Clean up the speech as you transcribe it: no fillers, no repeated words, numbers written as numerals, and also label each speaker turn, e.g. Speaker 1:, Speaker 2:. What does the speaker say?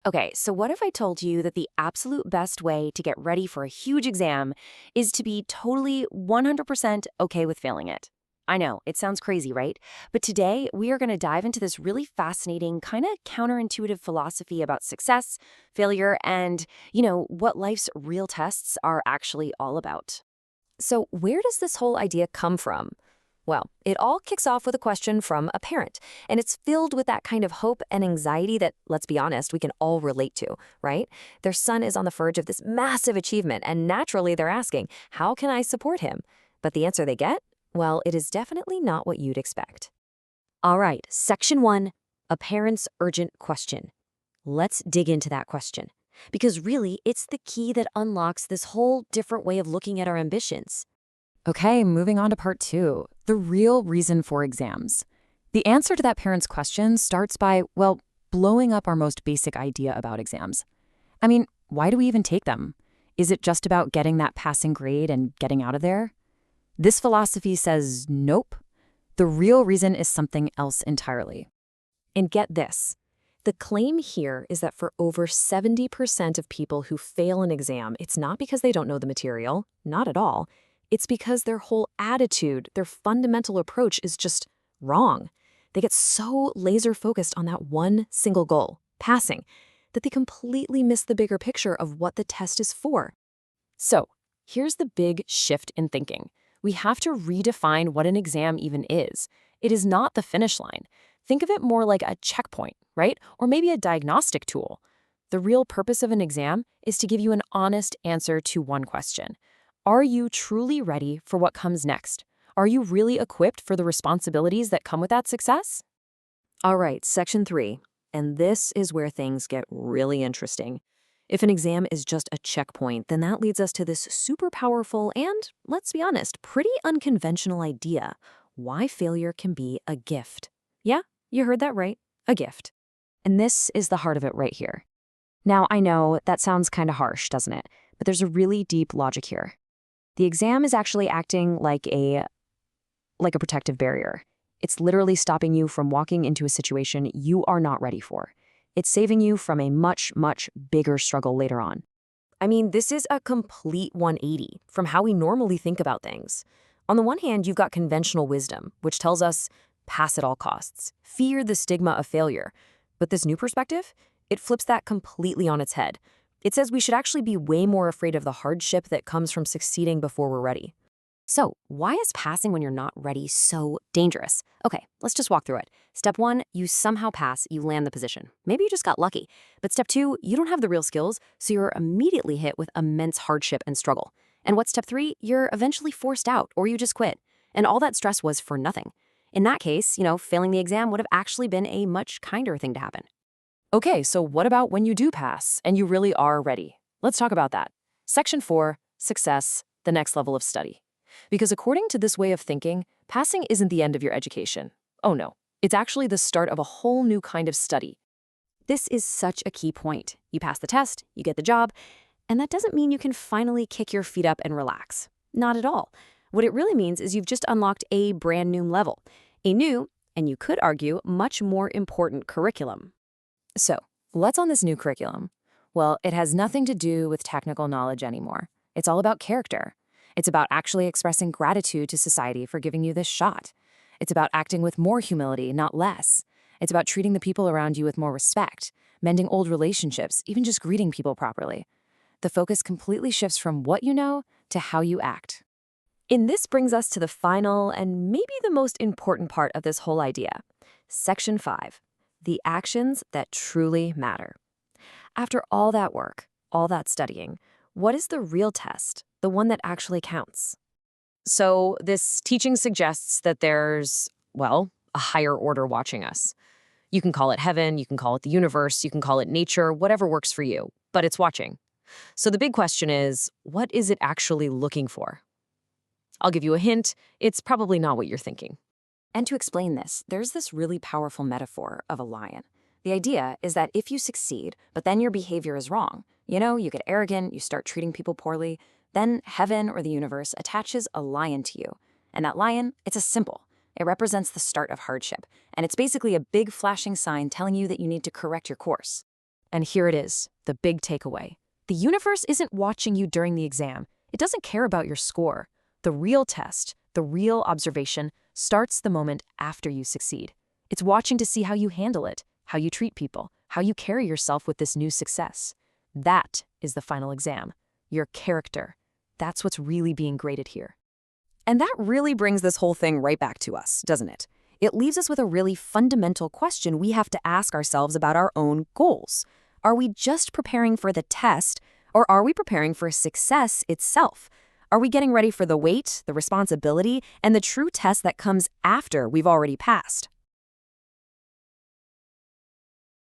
Speaker 1: Okay, so what if I told you that the absolute best way to get ready for a huge exam is to be totally 100% okay with failing it? I know, it sounds crazy, right? But today, we are going to dive into this really fascinating, kind of counterintuitive philosophy about success, failure, and, what life's real tests are actually all about.
Speaker 2: So, where does this whole idea come from? Well, it all kicks off with a question from a parent, and it's filled with that kind of hope and anxiety that, let's be honest, we can all relate to, right? Their son is on the verge of this massive achievement, and naturally they're asking, how can I support him? But the answer they get? Well, it is definitely not what you'd expect. All right, section 1, a parent's urgent question. Let's dig into that question. Because really, it's the key that unlocks this whole different way of looking at our ambitions.
Speaker 3: Okay, moving on to part two, the real reason for exams. The answer to that parent's question starts by, well, blowing up our most basic idea about exams. I mean, why do we even take them? Is it just about getting that passing grade and getting out of there? This philosophy says nope. The real reason is something else entirely.
Speaker 2: And get this. The claim here is that for over 70% of people who fail an exam, it's not because they don't know the material, not at all. It's because their whole attitude, their fundamental approach is just wrong. They get so laser focused on that one single goal, passing, that they completely miss the bigger picture of what the test is for. So, here's the big shift in thinking. We have to redefine what an exam even is. It is not the finish line. Think of it more like a checkpoint, right? Or maybe a diagnostic tool. The real purpose of an exam is to give you an honest answer to one question. Are you truly ready for what comes next? Are you really equipped for the responsibilities that come with that success? All right, section 3. And this is where things get really interesting. If an exam is just a checkpoint, then that leads us to this super powerful and, let's be honest, pretty unconventional idea: why failure can be a gift. Yeah, you heard that right, a gift. And this is the heart of it right here. Now, I know that sounds kind of harsh, doesn't it? But there's a really deep logic here. The exam is actually acting like a protective barrier. It's literally stopping you from walking into a situation you are not ready for. It's saving you from a much, much bigger struggle later on. I mean, this is a complete 180 from how we normally think about things. On the one hand, you've got conventional wisdom, which tells us pass at all costs, fear the stigma of failure. But this new perspective, it flips that completely on its head. It says we should actually be way more afraid of the hardship that comes from succeeding before we're ready. So, why is passing when you're not ready so dangerous? Okay, let's just walk through it. Step 1, you somehow pass, you land the position. Maybe you just got lucky. But step 2, you don't have the real skills, so you're immediately hit with immense hardship and struggle. And what's step 3? You're eventually forced out, or you just quit. And all that stress was for nothing. In that case, failing the exam would have actually been a much kinder thing to happen.
Speaker 3: Okay, so what about when you do pass and you really are ready? Let's talk about that. Section 4, success, the next level of study. Because according to this way of thinking, passing isn't the end of your education. Oh no, it's actually the start of a whole new kind of study.
Speaker 2: This is such a key point. You pass the test, you get the job, and that doesn't mean you can finally kick your feet up and relax. Not at all. What it really means is you've just unlocked a brand new level, a new, and you could argue, much more important curriculum.
Speaker 3: So, what's on this new curriculum? Well, it has nothing to do with technical knowledge anymore. It's all about character. It's about actually expressing gratitude to society for giving you this shot. It's about acting with more humility, not less. It's about treating the people around you with more respect, mending old relationships, even just greeting people properly. The focus completely shifts from what you know to how you act.
Speaker 2: And this brings us to the final and maybe the most important part of this whole idea. Section 5, the actions that truly matter. After all that work, all that studying, what is the real test, the one that actually counts?
Speaker 3: So, this teaching suggests that there's, well, a higher order watching us. You can call it heaven, you can call it the universe, you can call it nature, whatever works for you, but it's watching. So, the big question is, what is it actually looking for? I'll give you a hint, it's probably not what you're thinking.
Speaker 1: And to explain this, there's this really powerful metaphor of a lion. The idea is that if you succeed, but then your behavior is wrong, you get arrogant, you start treating people poorly, then heaven or the universe attaches a lion to you. And that lion, it's a symbol. It represents the start of hardship. And it's basically a big flashing sign telling you that you need to correct your course.
Speaker 2: And here it is, the big takeaway. The universe isn't watching you during the exam. It doesn't care about your score. The real test, the real observation, starts the moment after you succeed. It's watching to see how you handle it, how you treat people, how you carry yourself with this new success. That is the final exam. Your character. That's what's really being graded here.
Speaker 1: And that really brings this whole thing right back to us, doesn't it? It leaves us with a really fundamental question we have to ask ourselves about our own goals. Are we just preparing for the test, or are we preparing for success itself? Are we getting ready for the wait, the responsibility, and the true test that comes after we've already passed?